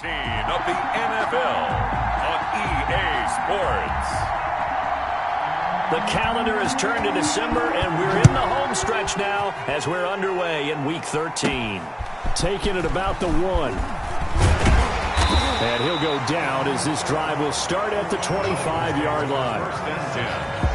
of the NFL on EA Sports. The calendar has turned to December, and we're in the home stretch now as we're underway in Week 13. Taking it about the 1. And he'll go down as this drive will start at the 25-yard line. First and 10.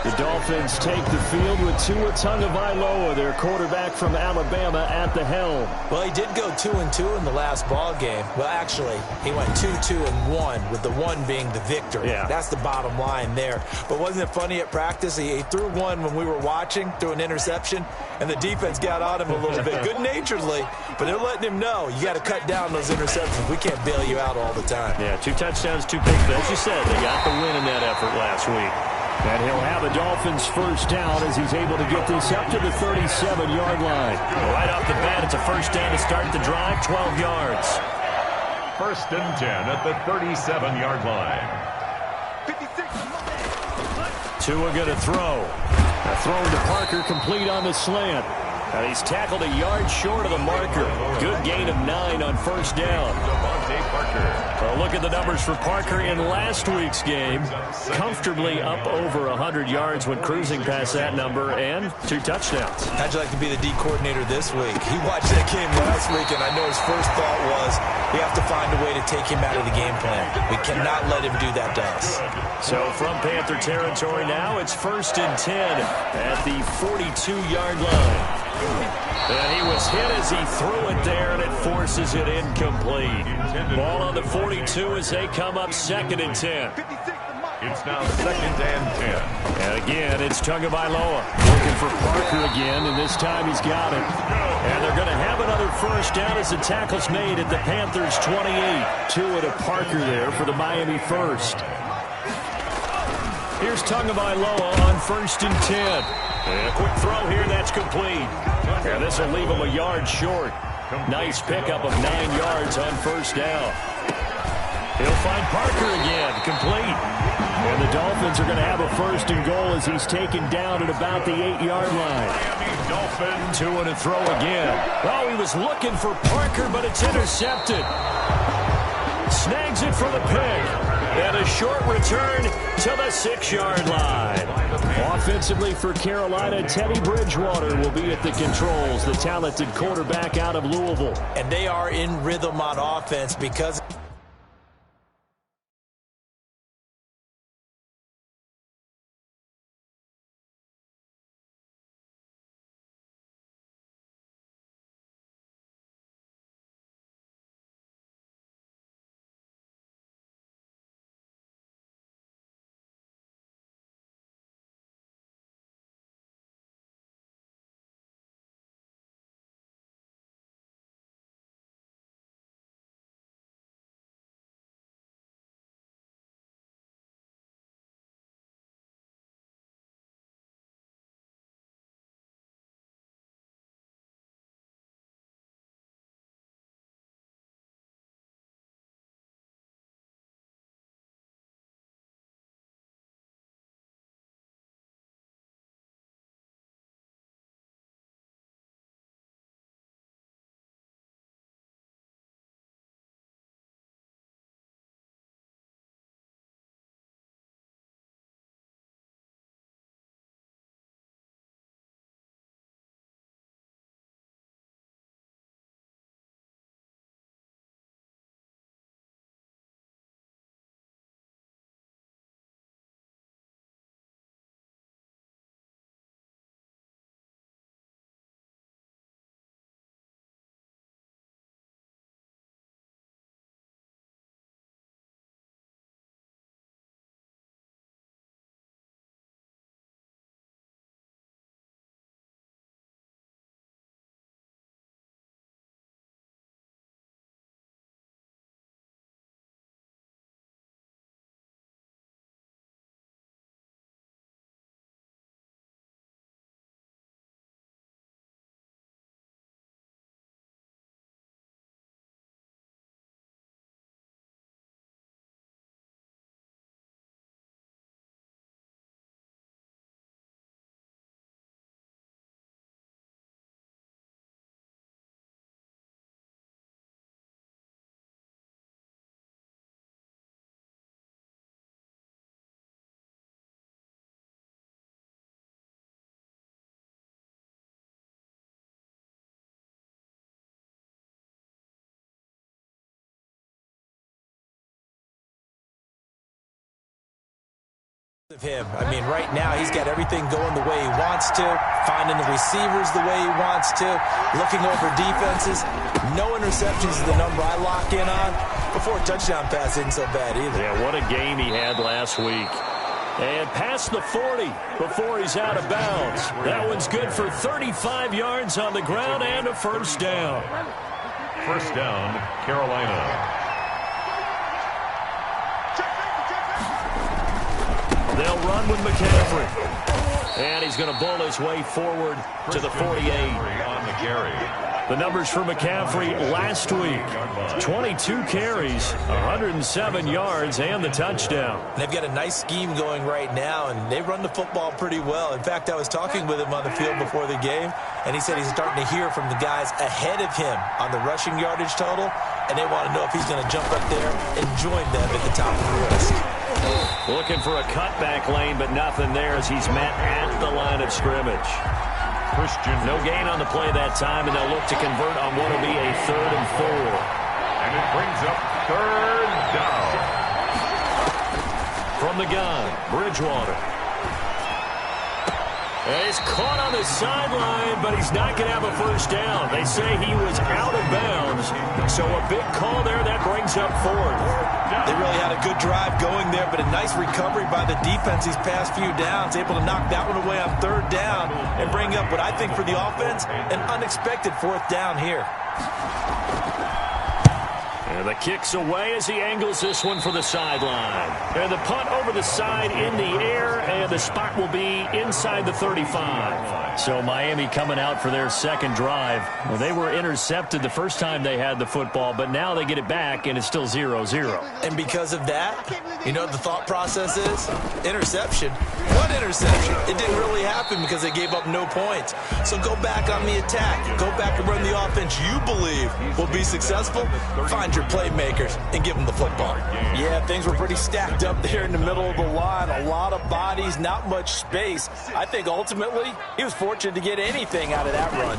The Dolphins take the field with Tua Tagovailoa, their quarterback from Alabama, at the helm. Well, he did go 2-2 in the last ball game. Well, actually, he went 2-2-1, with the 1 being the victory. Yeah. That's the bottom line there. But wasn't it funny at practice? He threw one when we were watching, threw an interception, and the defense got on him a little bit, good-naturedly. But they're letting him know, you got to cut down those interceptions. We can't bail you out all the time. Yeah, 2 touchdowns, 2 picks. But as you said, they got the win in that effort last week. And he'll have a Dolphins first down as he's able to get this up to the 37-yard line. Right off the bat, it's a first down to start the drive, 12 yards. First and 10 at the 37-yard line. Tua going to throw. A throw to Parker, complete on the slant. And he's tackled a yard short of the marker. Good gain of 9 on first down. Well, look at the numbers for Parker in last week's game. Comfortably up over 100 yards when cruising past that number, and 2 touchdowns. How'd you like to be the D coordinator this week? He watched that game last week, and I know his first thought was, we have to find a way to take him out of the game plan. We cannot let him do that to us. So from Panther territory now, it's first and 10 at the 42-yard line. And he was hit as he threw it there, and it forces it incomplete. Ball on the 42 as they come up second and 10. It's now second and 10. And again, it's Tagovailoa looking for Parker again, and this time he's got it. And they're going to have another first down as the tackle's made at the Panthers' 28. Tua to Parker there for the Miami first. Here's Tagovailoa on first and 10. And a quick throw here, that's complete. And this will leave him a yard short. Nice pickup of 9 yards on first down. He'll find Parker again, complete. And the Dolphins are going to have a first and goal as he's taken down at about the 8-yard line. Miami Dolphins. Tua to throw again. Oh, he was looking for Parker, but it's intercepted. Snags it for the pick. And a short return to the 6-yard line. Offensively for Carolina, Teddy Bridgewater will be at the controls, the talented quarterback out of Louisville. And they are in rhythm on offense because Of him. I mean, right now he's got everything going the way he wants to, finding the receivers the way he wants to, looking over defenses. No interceptions is the number I lock in on. Before touchdown pass isn't so bad either. Yeah, what a game he had last week. And past the 40 before he's out of bounds. That one's good for 35 yards on the ground and a first down. First down, Carolina. They'll run with McCaffrey. And he's going to bull his way forward to the 48. On the carry. The numbers for McCaffrey last week. 22 carries, 107 yards, and the touchdown. They've got a nice scheme going right now, and they run the football pretty well. In fact, I was talking with him on the field before the game, and he said he's starting to hear from the guys ahead of him on the rushing yardage total, and they want to know if he's going to jump up there and join them at the top of the list. Looking for a cutback lane, but nothing there as he's met at the line of scrimmage. No gain on the play that time, and they'll look to convert on what will be a 3rd and 4. And it brings up 3rd down. From the gun, Bridgewater. And he's caught on the sideline, but he's not going to have a first down. They say he was out of bounds, so a big call there that brings up 4th. They really had a good drive going there, but a nice recovery by the defense these past few downs, able to knock that one away on 3rd down and bring up what I think for the offense, an unexpected 4th down here. And the kick's away as he angles this one for the sideline. And the punt over the side in the air, and the spot will be inside the 35. So Miami coming out for their second drive. Well, they were intercepted the first time they had the football, but now they get it back, and it's still 0-0. And because of that, you know what the thought process is? Interception. What interception? It didn't really happen because they gave up no points. So go back on the attack. Go back and run the offense you believe will be successful. Find your playmakers and give them the football. Yeah, things were pretty stacked up there in the middle of the line. A lot of bodies, not much space. I think ultimately he was fortunate to get anything out of that run.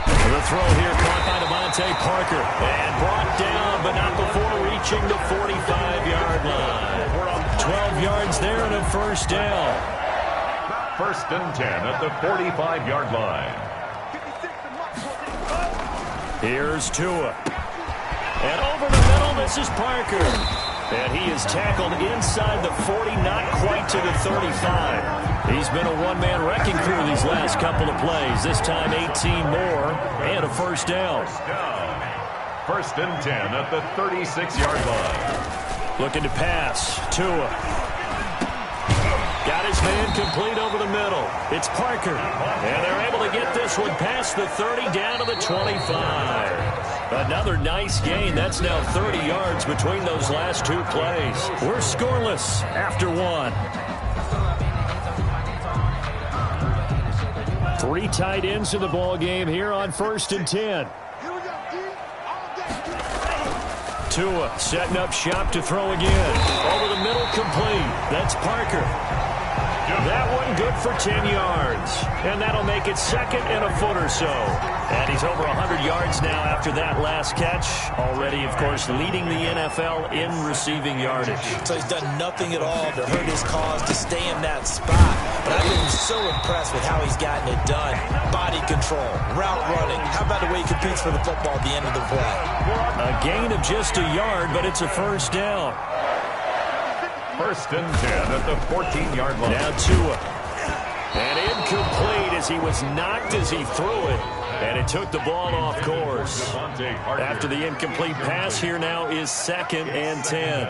The throw here caught by Devontae Parker and brought down, but not before reaching the 45-yard line. 12 yards there and a first down. 1st and 10 at the 45-yard line. Here's Tua. And over the middle, this is Parker. And he is tackled inside the 40, not quite to the 35. He's been a one-man wrecking crew these last couple of plays. This time 18 more and a first down. 1st and 10 at the 36-yard line. Looking to pass. Tua. Got his man complete over the middle. It's Parker. And they're able to get this one past the 30 down to the 25. Another nice gain. That's now 30 yards between those last two plays. We're scoreless after one. 3 tight ends in the ball game here on 1st and 10. Tua setting up shop to throw again. Over the middle, complete. That's Parker. That one good for 10 yards. And that'll make it 2nd and a foot or so. And he's over 100 yards now after that last catch. Already, of course, leading the NFL in receiving yardage. So he's done nothing at all to hurt his cause to stay in that spot. But I've been so impressed with how he's gotten it done. Body control, route running. How about the way he competes for the football at the end of the play? A gain of just a yard, but it's a first down. 1st and 10 at the 14-yard line. Now Tua. And incomplete as he was knocked as he threw it. And it took the ball off course. After the incomplete pass, here now is 2nd and 10.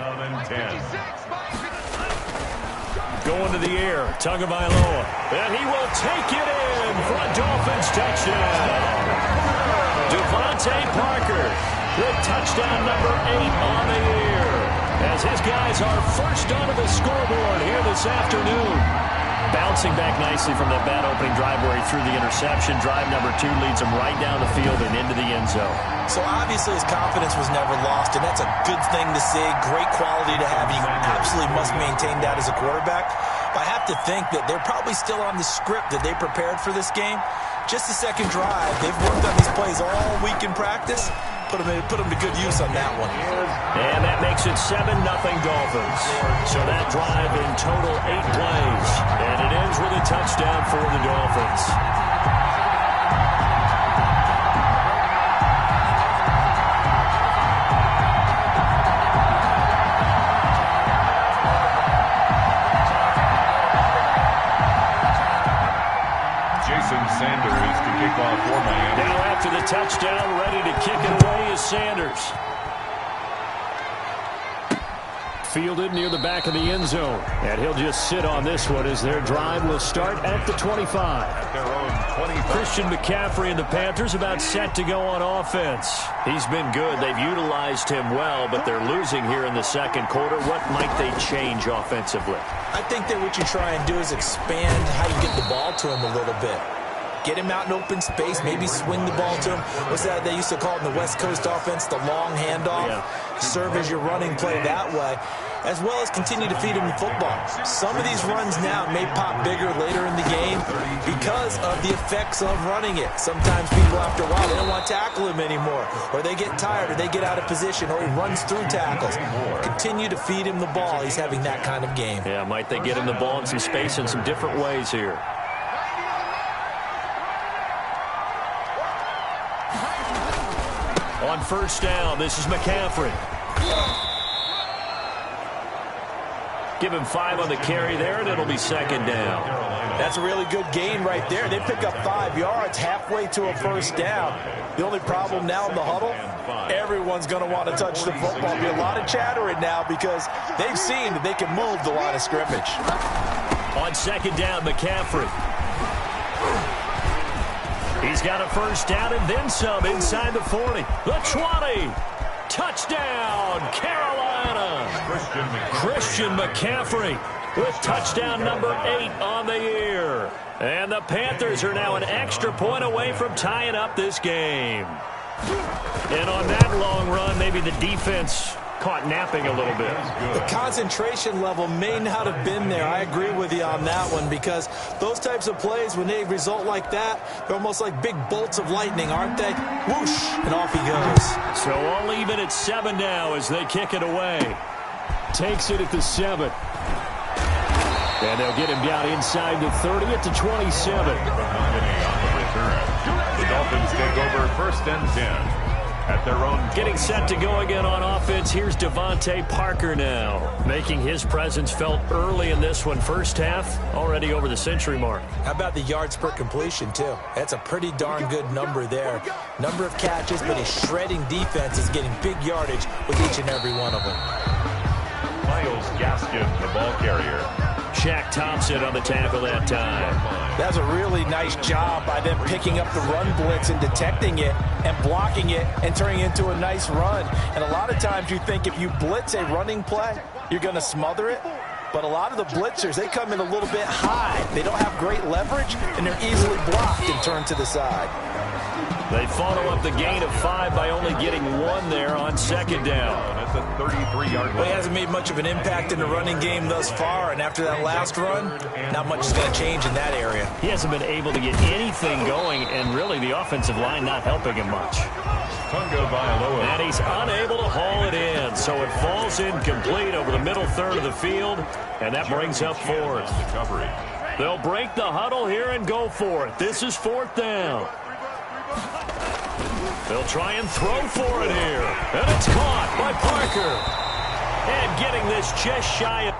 Going to the air, Tagovailoa. And he will take it in for a Dolphins touchdown. Devontae Parker with touchdown number 8 on the year. As his guys are first onto the scoreboard here this afternoon. Bouncing back nicely from that bad opening drive where he threw the interception. Drive number 2 leads him right down the field and into the end zone. So obviously his confidence was never lost, and that's a good thing to see. Great quality to have. You absolutely must maintain that as a quarterback. But I have to think that they're probably still on the script that they prepared for this game. Just the second drive. They've worked on these plays all week in practice. put him to good use on that one. And that makes it 7-0 Dolphins. So that drive in total 8 plays. And it ends with a touchdown for the Dolphins. Sanders to kick off for Miami. Now after the touchdown, ready to kick it away is Sanders. Fielded near the back of the end zone. And he'll just sit on this one as their drive will start at the 25. At their own 25. Christian McCaffrey and the Panthers about set to go on offense. He's been good. They've utilized him well, but they're losing here in the second quarter. What might they change offensively? I think that what you try and do is expand how you get the ball to him a little bit. Get him out in open space, maybe swing the ball to him. What's that they used to call it in the West Coast offense, the long handoff? Yeah. Serve as your running play that way, as well as continue to feed him the football. Some of these runs now may pop bigger later in the game because of the effects of running it. Sometimes people, after a while, they don't want to tackle him anymore, or they get tired, or they get out of position, or he runs through tackles. Continue to feed him the ball. He's having that kind of game. Yeah, might they get him the ball in some space in some different ways here. On first down, this is McCaffrey. Give him 5 on the carry there, and it'll be second down. That's a really good gain right there. They pick up 5 yards halfway to a first down. The only problem now in the huddle, everyone's going to want to touch the football. There'll be a lot of chattering now because they've seen that they can move the line of scrimmage. On second down, McCaffrey. He's got a first down and then some inside the 40. The 20. Touchdown, Carolina. Christian McCaffrey with touchdown number 8 on the year. And the Panthers are now an extra point away from tying up this game. And on that long run, maybe the defense caught napping a little bit. The concentration level may not have been there. I agree with you on that one because those types of plays, when they result like that, they're almost like big bolts of lightning, aren't they? Whoosh, and off he goes. So all even at 7 now as they kick it away. Takes it at the 7. And they'll get him down inside the 30 at the 27. The Dolphins take over first and 10. At their own. Getting set to go again on offense. Here's Devontae Parker now, making his presence felt early in this one. First half, already over the century mark. How about the yards per completion, too? That's a pretty darn good number there. Number of catches, but his shredding defense is getting big yardage with each and every one of them. Miles Gaskin, the ball carrier. Shaq Thompson on the tackle that time. That was a really nice job by them picking up the run blitz and detecting it and blocking it and turning it into a nice run. And a lot of times you think if you blitz a running play, you're going to smother it. But a lot of the blitzers, they come in a little bit high. They don't have great leverage, and they're easily blocked and turned to the side. They follow up the gain of 5 by only getting 1 there on second down. That's a 33-yard Well, he hasn't made much of an impact in the running game thus far, and after that last run, not much is going to change in that area. He hasn't been able to get anything going, and really the offensive line not helping him much. And he's unable to haul it in, so it falls incomplete over the middle third of the field, and that brings up 4th. They'll break the huddle here and go for it. This is 4th down. They'll try and throw for it here. And it's caught by Parker. And getting this just shy of...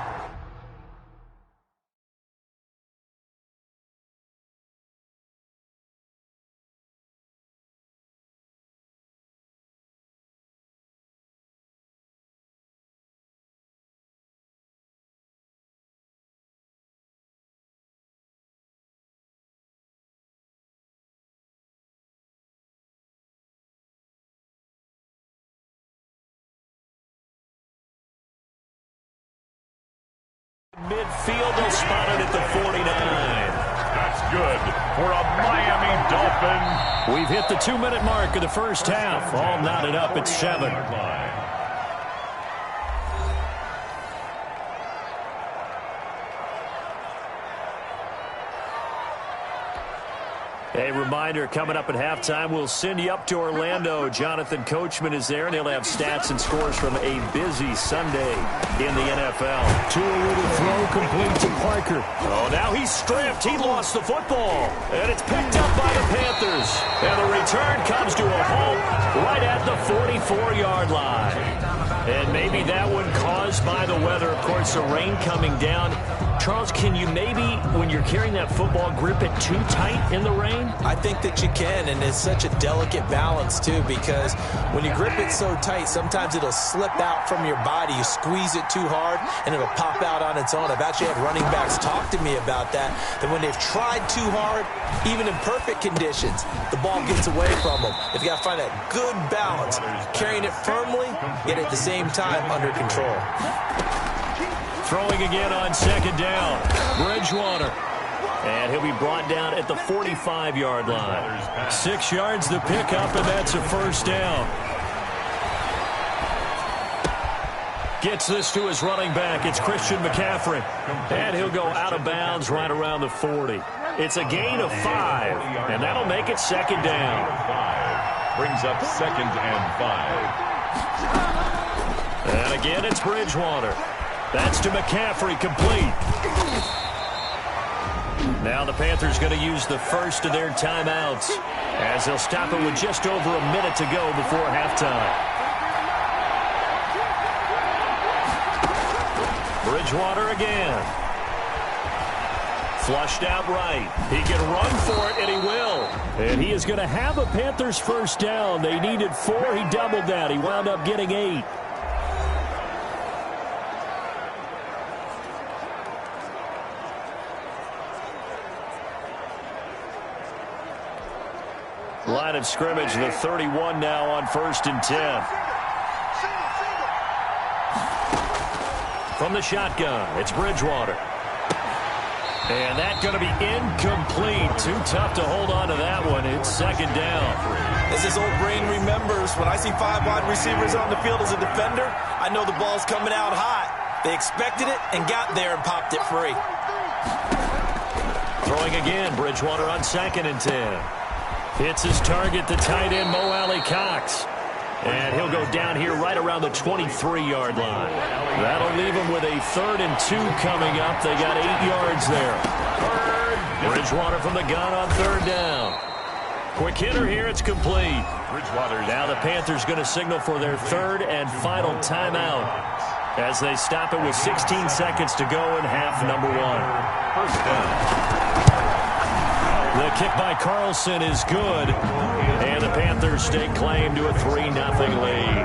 Midfield, they'll spot it at the 49. That's good for a Miami Dolphin. We've hit the 2-minute mark of the first half. All knotted up at 7. A reminder, coming up at halftime, we'll send you up to Orlando. Jonathan Coachman is there, and he'll have stats and scores from a busy Sunday in the NFL. Tua with a throw complete to Parker. Oh, now he's stripped. He lost the football. And it's picked up by the Panthers. And the return comes to a halt right at the 44-yard line. And maybe that one caused by the weather. Of course, the rain coming down. Charles, can you maybe, when you're carrying that football, grip it too tight in the rain? I think that you can, and it's such a delicate balance, too, because when you grip it so tight, sometimes it'll slip out from your body. You squeeze it too hard, and it'll pop out on its own. I've actually had running backs talk to me about that when they've tried too hard, even in perfect conditions, the ball gets away from them. If you got to find that good balance, carrying it firmly, yet at the same time under control. Throwing again on second down. Bridgewater. And he'll be brought down at the 45-yard line. 6 yards the pickup, and that's a first down. Gets this to his running back. It's Christian McCaffrey. And he'll go out of bounds right around the 40. It's a gain of 5, and that'll make it second down. Brings up 2nd and 5. And again, it's Bridgewater. That's to McCaffrey, complete. Now the Panthers going to use the first of their timeouts as they'll stop it with just over a minute to go before halftime. Bridgewater again. Flushed out right. He can run for it, and he will. And he is going to have a Panthers first down. They needed 4. He doubled that. He wound up getting 8. Line of scrimmage, the 31 now on 1st and 10. From the shotgun, it's Bridgewater. And that's going to be incomplete. Too tough to hold on to that one. It's second down. As his old brain remembers, when I see 5 wide receivers on the field as a defender, I know the ball's coming out hot. They expected it and got there and popped it free. Throwing again, Bridgewater on 2nd and 10. Hits his target, the tight end, Mo Alley Cox. And he'll go down here right around the 23-yard line. That'll leave him with a 3rd and 2 coming up. They got 8 yards there. Bridgewater from the gun on 3rd down. Quick hitter here, it's complete. Now the Panthers going to signal for their 3rd and final timeout as they stop it with 16 seconds to go in half number 1. First down. The kick by Carlson is good, and the Panthers stake claim to a 3-0 lead.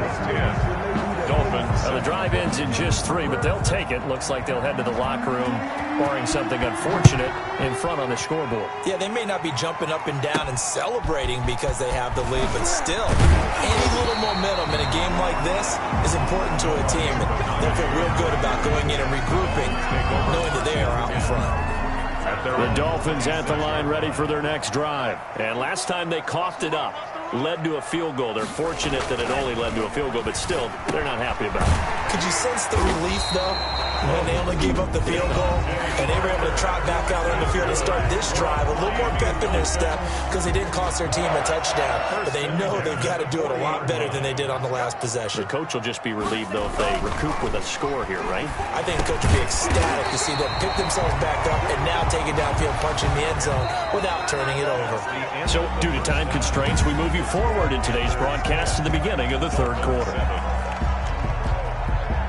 Dolphins. The drive ends in just 3, but they'll take it. Looks like they'll head to the locker room, barring something unfortunate, in front on the scoreboard. Yeah, they may not be jumping up and down and celebrating because they have the lead, but still, any little momentum in a game like this is important to a team. And they'll feel real good about going in and regrouping, knowing that they are out in front. The Dolphins at the line ready for their next drive. And last time they coughed it up, led to a field goal. They're fortunate that it only led to a field goal, but still, they're not happy about it. Could you sense the relief, though, when they only gave up the field goal and they were able to trot back out on the field and start this drive? A little more pep in their step because they didn't cost their team a touchdown. But they know they've got to do it a lot better than they did on the last possession. The coach will just be relieved, though, if they recoup with a score here, right? I think the coach will be ecstatic to see them pick themselves back up and now take it downfield, punch in the end zone without turning it over. So, due to time constraints, we move you forward in today's broadcast to the beginning of the 3rd quarter.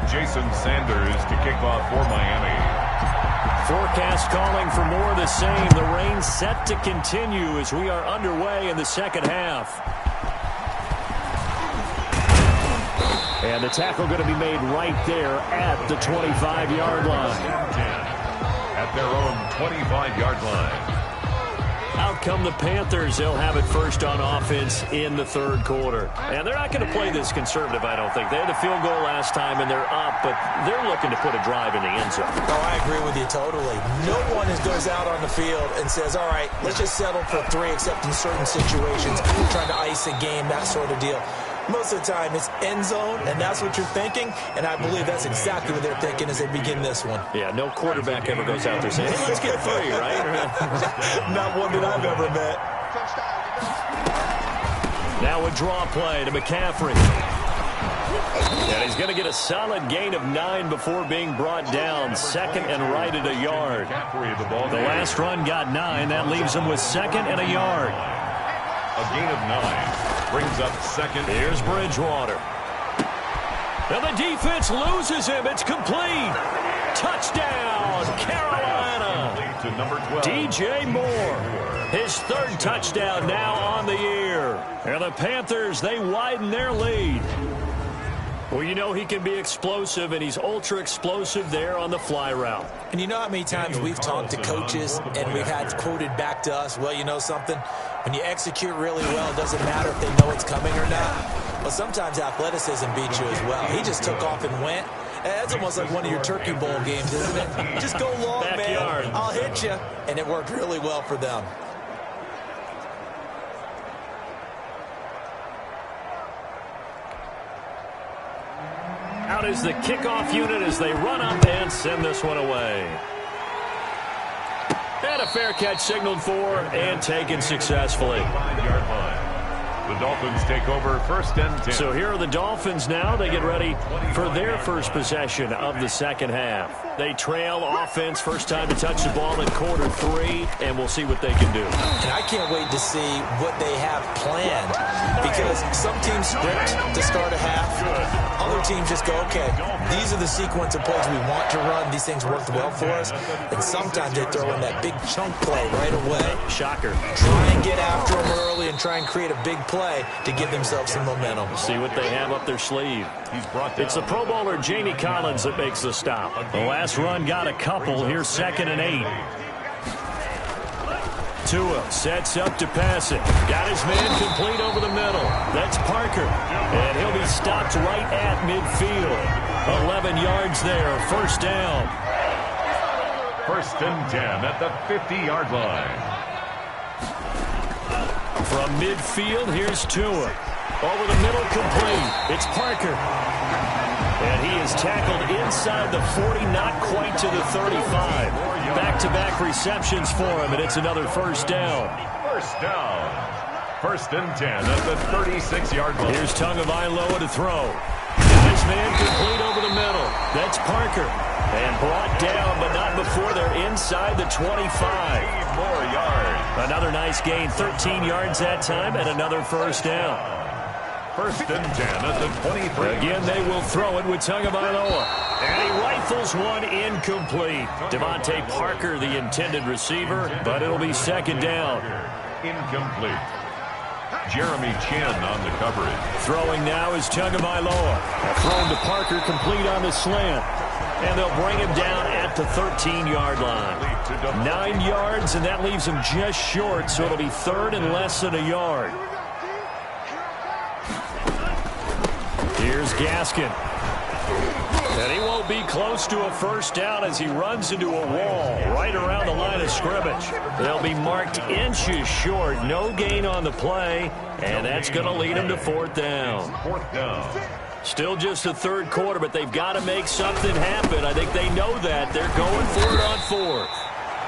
Jason Sanders to kick off for Miami. Forecast calling for more of the same. The rain set to continue as we are underway in the second half. And the tackle going to be made right there at the 25-yard line. At their own 25-yard line. Out come the Panthers. They'll have it first on offense in the 3rd quarter. And they're not going to play this conservative, I don't think. They had a field goal last time, and they're up, but they're looking to put a drive in the end zone. Oh, I agree with you totally. No one goes out on the field and says, all right, let's just settle for 3, except in certain situations, trying to ice a game, that sort of deal. Most of the time, it's end zone, and that's what you're thinking, and I believe that's exactly what they're thinking as they begin this one. Yeah, no quarterback ever goes out there saying, hey, let's get 3, right? Not one that I've ever met. Now a draw play to McCaffrey. And he's going to get a solid gain of 9 before being brought down. Second and right at a yard. The last run got 9. That leaves him with second and a yard. A gain of 9 brings up second. Here's Bridgewater. And the defense loses him. It's complete. Touchdown, Carolina. To number 12. DJ Moore. His third touchdown now on the year. And the Panthers, they widen their lead. Well, you know he can be explosive, and he's ultra-explosive there on the fly route. And you know how many times we've talked to coaches and we've had quoted back to us, well, you know something? When you execute really well, it doesn't matter if they know it's coming or not. Well, sometimes athleticism beats you as well. He just took off and went. That's almost like one of your Turkey Bowl games, isn't it? Just go long, Backyard. man. I'll hit you. And it worked really well for them. Out is the kickoff unit as they run up and send this one away. And a fair catch signaled for and taken successfully. 5-yard line. The Dolphins take over first and 10. So here are the Dolphins now. They get ready for their first possession of the second half. They trail offense, first time to touch the ball in quarter 3, and we'll see what they can do. And I can't wait to see what they have planned, because some teams sprint to start a half. Other teams just go, okay, these are the sequence of plays we want to run. These things worked well for us. And sometimes they throw in that big chunk play right away. Shocker. Try and get after them early and try and create a big play to give themselves some momentum. See what they have up their sleeve. It's the Pro Bowler Jamie Collins that makes the stop. The last run got a couple. Here's second and 8. Tua sets up to pass it. Got his man complete over the middle. That's Parker. And he'll be stopped right at midfield. 11 yards there. First down. First and 10 at the 50-yard line. From midfield, here's Tua. Over the middle, complete. It's Parker. And he is tackled inside the 40, not quite to the 35. Back-to-back receptions for him, and it's another first down. First down. First and 10 at the 36-yard line. Here's Tagovailoa to throw. This man complete over the middle. That's Parker. And brought down, but not before they're inside the 25. 8 more yards. Another nice gain, 13 yards that time, and another first down. First and 10 at the 23. Again, they will throw it with Tagovailoa. And he rifles one incomplete. Devontae Parker, the intended receiver, but it'll be second down. Incomplete. Jeremy Chin on the coverage. Throwing now is Tagovailoa. Thrown to Parker, complete on the slant. And they'll bring him down at the 13-yard line. 9 yards, and that leaves him just short, so it'll be third and less than a yard. Here's Gaskin. And he won't be close to a first down as he runs into a wall right around the line of scrimmage. They'll be marked inches short. No gain on the play, and that's going to lead him to fourth down. Fourth down. Still just the third quarter, but they've got to make something happen. I think they know that. They're going for it on fourth.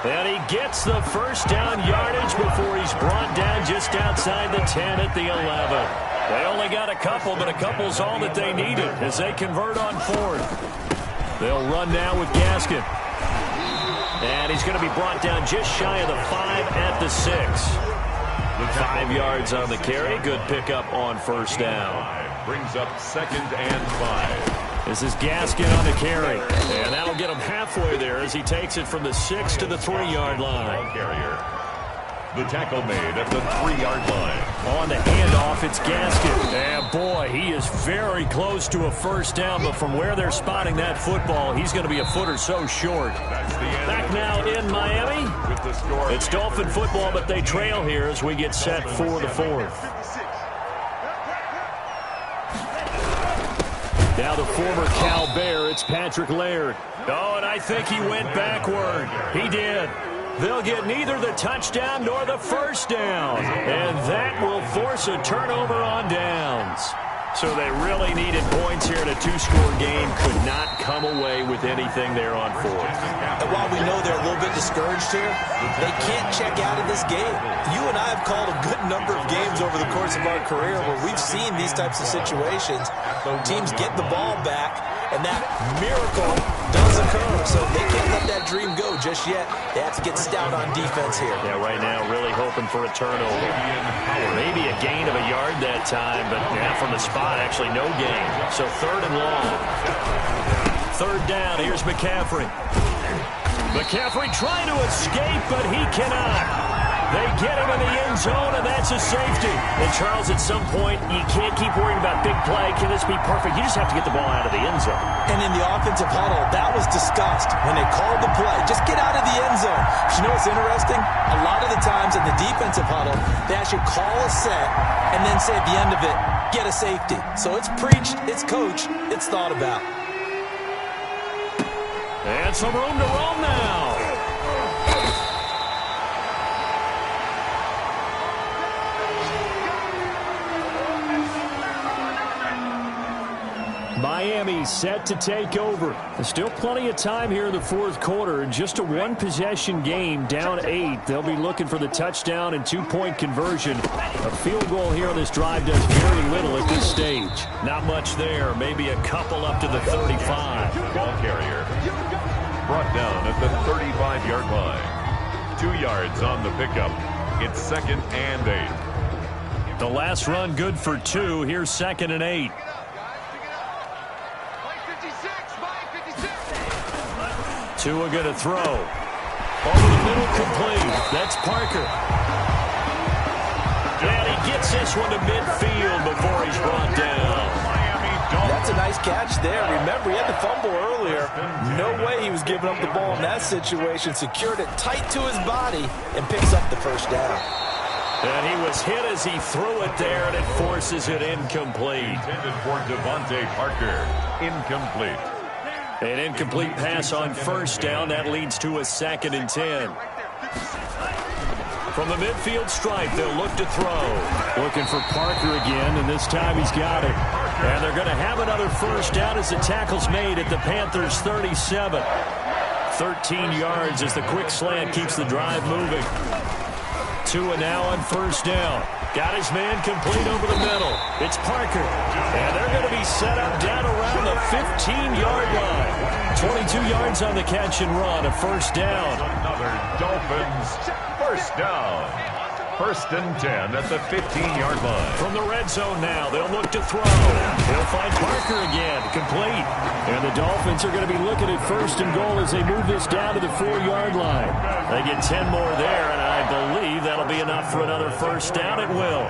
And he gets the first down yardage before he's brought down just outside the 10 at the 11. They only got a couple, but a couple's all that they needed as they convert on fourth. They'll run now with Gaskin. And he's going to be brought down just shy of the 5 at the 6. 5 yards on the carry. Good pickup on first down. Brings up second and 5. This is Gaskin on the carry. And that'll get him halfway there as he takes it from the 6 to the 3-yard line. Carrier. The tackle made at the 3-yard line. On the handoff, it's Gaskin. And boy, he is very close to a first down, but from where they're spotting that football, he's going to be a foot or so short. Back now in Miami. With the score. It's Dolphin football, but they trail here as we get set for the fourth. Now the former Cal Bear, it's Patrick Laird. Oh, and I think he went backward. He did. They'll get neither the touchdown nor the first down. And that will force a turnover on downs. So they really needed points here in a two-score game. Could not come away with anything there on fourth. And while we know they're a little bit discouraged here, they can't check out of this game. You and I have called a good number of games over the course of our career where we've seen these types of situations. Teams get the ball back, and that miracle does occur. So they can't let that dream go just yet. They have to get stout on defense here. Yeah, right now really hoping for a turnover. Maybe a gain of a yard that time, but yeah, from the spot, actually no gain. So 3rd and long. 3rd down, here's McCaffrey. McCaffrey trying to escape, but he cannot. They get him in the end zone, and that's a safety. And, Charles, at some point, you can't keep worrying about big play. Can this be perfect? You just have to get the ball out of the end zone. And in the offensive huddle, that was discussed when they called the play. Just get out of the end zone. But you know what's interesting? A lot of the times in the defensive huddle, they actually call a set and then say at the end of it, get a safety. So it's preached, it's coached, it's thought about. And some room to roam now. Miami set to take over. There's still plenty of time here in the 4th quarter. Just a one-possession game, down 8. They'll be looking for the touchdown and 2-point conversion. A field goal here on this drive does very little at this stage. Not much there. Maybe a couple up to the 35. Ball carrier brought down at the 35-yard line. 2 yards on the pickup. It's 2nd and 8. The last run good for 2. Here's 2nd and 8. Tua going to throw. Over the middle, complete. That's Parker. And he gets this one to midfield before he's brought down. That's a nice catch there. Remember, he had the fumble earlier. No way he was giving up the ball in that situation. Secured it tight to his body and picks up the 1st down. And he was hit as he threw it there, and it forces it incomplete. Intended for Devontae Parker. Incomplete. An incomplete pass on 1st down. That leads to a 2nd and 10. From the midfield stripe, they'll look to throw. Looking for Parker again, and this time he's got it. And they're going to have another 1st down as the tackle's made at the Panthers' 37. 13 yards as the quick slant keeps the drive moving. Tua now on 1st down. Got his man complete over the middle. It's Parker. And they're going to be set up down around the 15-yard line. 22 yards on the catch and run. A 1st down. Another Dolphins 1st down. 1st and 10 at the 15-yard line. From the red zone now, they'll look to throw. They'll find Parker again, complete. And the Dolphins are going to be looking at 1st and goal as they move this down to the 4-yard line. They get 10 more there, and I believe that'll be enough for another 1st down. It will.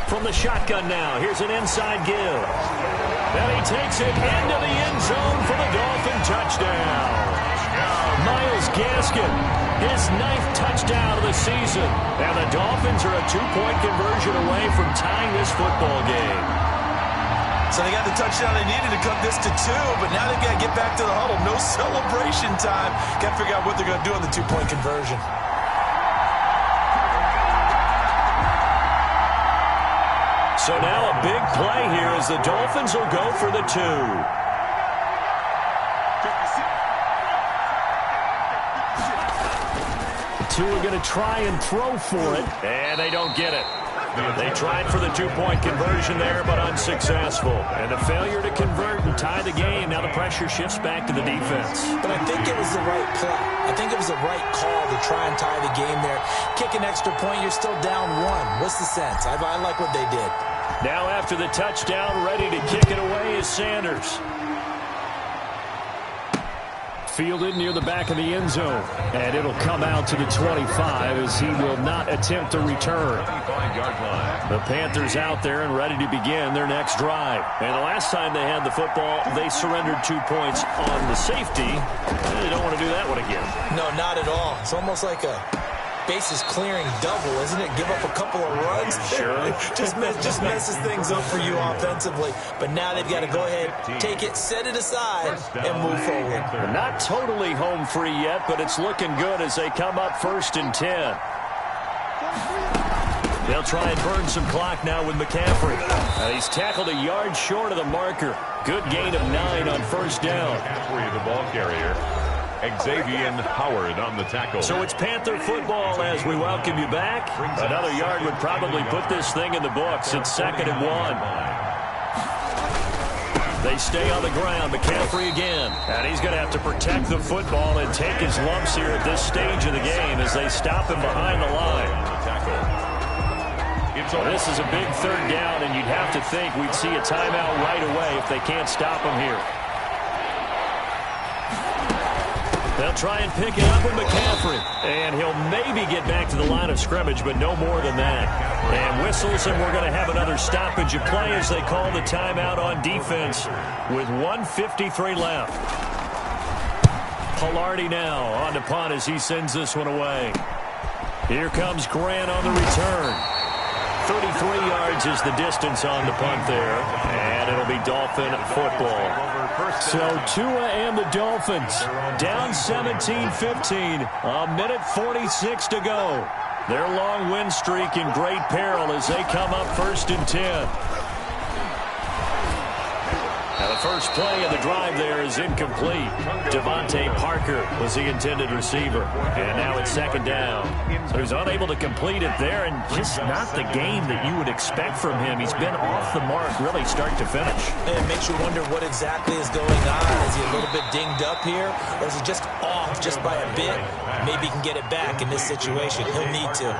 From the shotgun now, here's an inside give. And he takes it into the end zone for the Dolphin touchdown. Myles Gaskin, his 9th touchdown of the season. And the Dolphins are a 2-point conversion away from tying this football game. So they got the touchdown they needed to cut this to 2, but now they've got to get back to the huddle. No celebration time. Got to figure out what they're going to do on the 2-point conversion. So now a big play here as the Dolphins will go for the 2. Tua are going to try and throw for it, and they don't get it. They tried for the 2-point conversion there, but unsuccessful. And a failure to convert and tie the game. Now the pressure shifts back to the defense. But I think it was the right play. I think it was the right call to try and tie the game there. Kick an extra point, you're still down 1. What's the sense? I like what they did. Now after the touchdown, ready to kick it away is Sanders. Fielded near the back of the end zone. And it'll come out to the 25 as he will not attempt to return. The Panthers out there and ready to begin their next drive. And the last time they had the football, they surrendered 2 points on the safety. They don't want to do that one again. No, not at all. It's almost like a bases clearing double, isn't it? Give up a couple of runs. Sure. just messes things up for you offensively. But now they've got to go ahead, take it, set it aside, and move forward. They're not totally home free yet, but it's looking good as they come up 1st and 10. They'll try and burn some clock now with McCaffrey. He's tackled a yard short of the marker. Good gain of 9 on first down. McCaffrey, the ball carrier. Xavier Howard on the tackle. So it's Panther football as we welcome you back. Another yard would probably put this thing in the books. It's 2nd and 1. They stay on the ground. McCaffrey again. And he's going to have to protect the football and take his lumps here at this stage of the game as they stop him behind the line. This is a big 3rd down, and you'd have to think we'd see a timeout right away if they can't stop him here. They'll try and pick it up with McCaffrey. And he'll maybe get back to the line of scrimmage, but no more than that. And whistles, and we're going to have another stoppage of play as they call the timeout on defense with 1:53 left. Pilardi now on to punt as he sends this one away. Here comes Grant on the return. 33 yards is the distance on the punt there, and it'll be Dolphin football. So Tua and the Dolphins down 17-15, a minute 46 to go. Their long win streak in great peril as they come up 1st and 10. Now the first play of the drive there is incomplete. Devontae Parker was the intended receiver. And now it's 2nd down. So he's unable to complete it there, and just not the game that you would expect from him. He's been off the mark really start to finish. It makes you wonder what exactly is going on. Is he a little bit dinged up here, or is he just off just by a bit? Maybe he can get it back in this situation. He'll need to.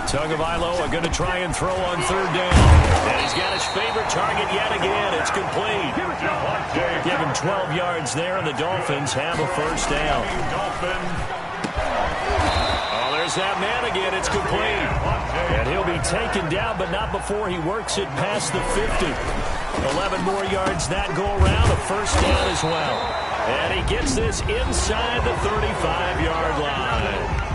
Tagovailoa going to try and throw on 3rd down. And he's got his favorite target yet again. It's complete. Give him 12 yards there, and the Dolphins have a 1st down. Oh, there's that man again. It's complete. And he'll be taken down, but not before he works it past the 50. 11 more yards that go around. A 1st down as well. And he gets this inside the 35-yard line.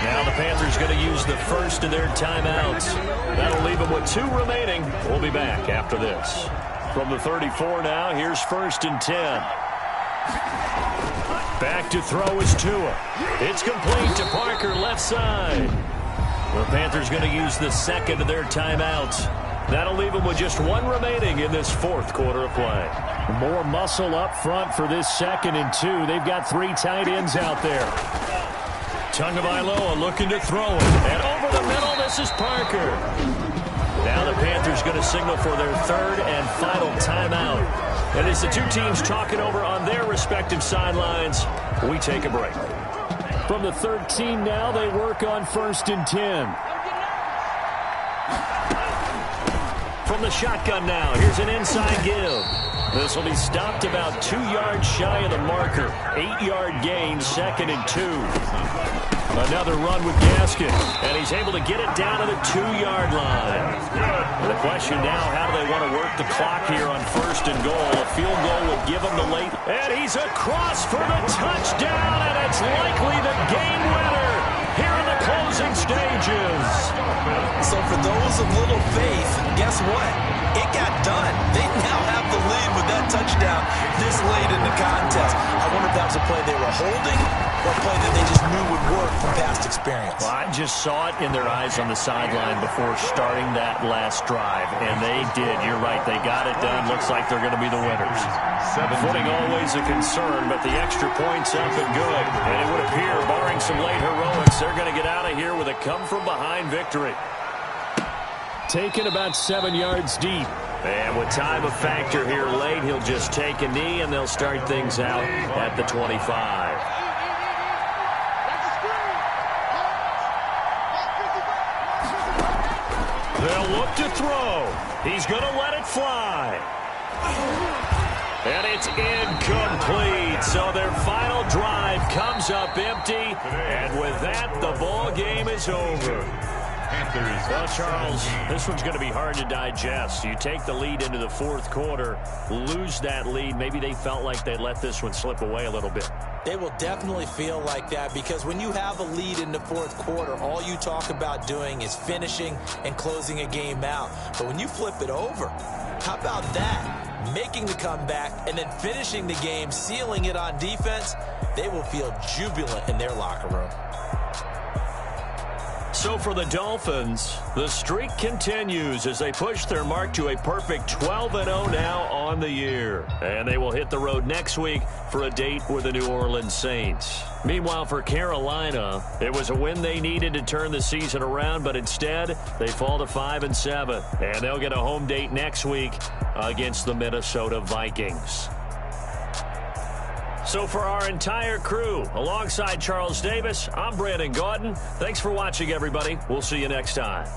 Now the Panthers going to use the first of their timeouts. That'll leave them with 2 remaining. We'll be back after this. From the 34 now, here's 1st and 10. Back to throw is Tua. It's complete to Parker, left side. The Panthers going to use the 2nd of their timeouts. That'll leave them with just 1 remaining in this 4th quarter of play. More muscle up front for this 2nd and 2. They've got 3 tight ends out there. Tagovailoa looking to throw it. And over the middle, this is Parker. Now the Panthers going to signal for their 3rd and final timeout. And as the 2 teams talking over on their respective sidelines, we take a break. From the 13 now, they work on 1st and 10. From the shotgun now, here's an inside give. This will be stopped about 2 yards shy of the marker. 8-yard gain, 2nd and 2. Another run with Gaskin, and he's able to get it down to the 2-yard line. And the question now, how do they want to work the clock here on 1st and goal? A field goal will give them the late. And he's across for the touchdown, and it's likely the game winner here in the closing stages. So for those of little faith, guess what? It got done. They now have the lead with that touchdown this late in the contest. I wonder if that was a play they were holding or a play that they just knew would work from past experience. Well, I just saw it in their eyes on the sideline before starting that last drive, and they did. You're right. They got it done. Looks like they're going to be the winners. Footing always a concern, but the extra point's up and good. And it would appear, barring some late heroics, they're going to get out of here with a come-from-behind victory. Taken about 7 yards deep. And with time of factor here late, he'll just take a knee, and they'll start things out at the 25. They'll look to throw. He's going to let it fly. And it's incomplete. So their final drive comes up empty. And with that, the ball game is over. Well, Charles, this one's going to be hard to digest. You take the lead into the 4th quarter, lose that lead. Maybe they felt like they let this one slip away a little bit. They will definitely feel like that because when you have a lead in the 4th quarter, all you talk about doing is finishing and closing a game out. But when you flip it over, how about that? Making the comeback and then finishing the game, sealing it on defense, they will feel jubilant in their locker room. So for the Dolphins, the streak continues as they push their mark to a perfect 12-0 now on the year. And they will hit the road next week for a date with the New Orleans Saints. Meanwhile, for Carolina, it was a win they needed to turn the season around, but instead they fall to 5-7. And they'll get a home date next week against the Minnesota Vikings. So for our entire crew, alongside Charles Davis, I'm Brandon Gaudin. Thanks for watching, everybody. We'll see you next time.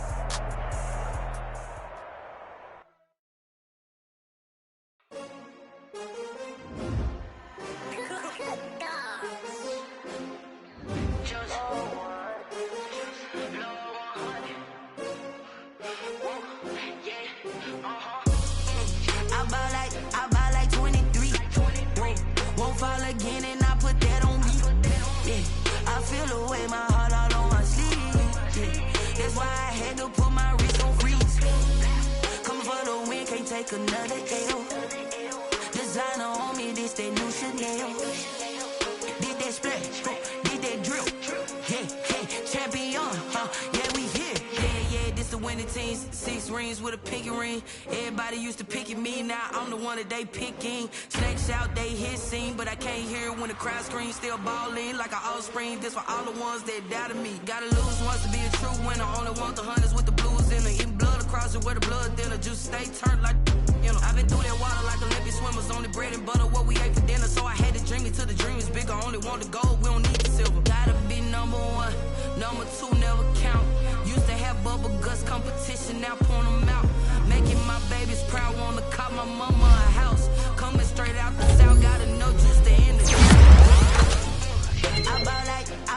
Another L. Designer on me, this that new Chanel. Did that splash, did that drill. Yeah, champion, yeah, we here. Yeah, this the winning team. 6 rings with a pinky ring. Everybody used to pick at me, now I'm the one that they picking. Snakes out, they hit scene, but I can't hear it when the crowd screams. Still ballin' like an offspring. This for all the ones that doubted me. Gotta lose once to be a true winner. Only want the hunters with the blues in it. Eating blood across it where the blood thinner. Juice stay turned like. I've been through that water like Olympic swimmers. Only bread and butter, what we ate for dinner. So I had to dream it till the dream is bigger. Only want the gold, we don't need the silver. Gotta be number 1, number 2 never count. Used to have bubble guts competition, now point them out. Making my babies proud, wanna cop my mama a house. Coming straight out the south, gotta know just to end it. I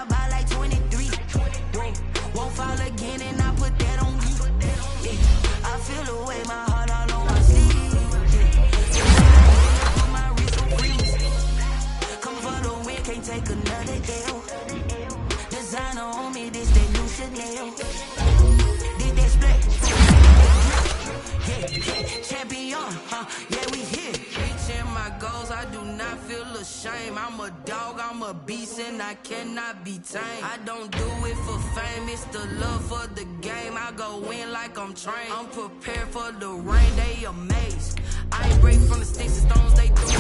buy like 23. Won't fall again and I put that on you. Yeah, I feel the way my heart all on my sleeve. Can't take another L. Designer on me, this that new Chanel. Did that splash? Yeah, champion, yeah, we here. Reaching my goals, I do not feel ashamed. I'm a dog, I'm a beast, and I cannot be tamed. I don't do it for fame, it's the love for the game. I go in like I'm trained. I'm prepared for the rain, they amazed. I ain't break from the sticks and stones they threw.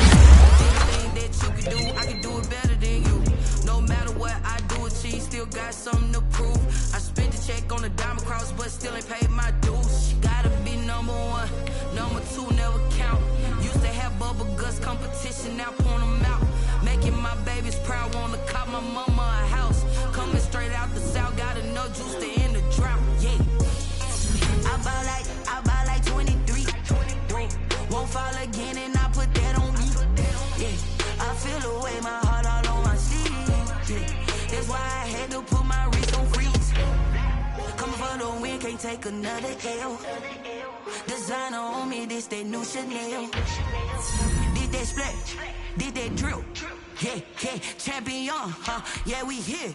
Anything that you can do, I can do it better than you. No matter what I do, achieve, still got something to prove. I spent the check on the diamond cross, but still ain't paid my dues. Gotta be number 1, number 2 never count. Used to have bubble guts competition, now point them out. Making my babies proud, wanna cop my mama a house. Coming straight out the south, gotta know juice to end the drought. Yeah, I buy like 23. Won't fall again and I put that on me. Yeah, I feel the way my heart all on my sleeve. Yeah, that's why I had to put my wrist on freeze. Coming for the win, can't take another L. Designer on me, this that new Chanel. Did that splash, did that drill. Yeah, champion, yeah, we here.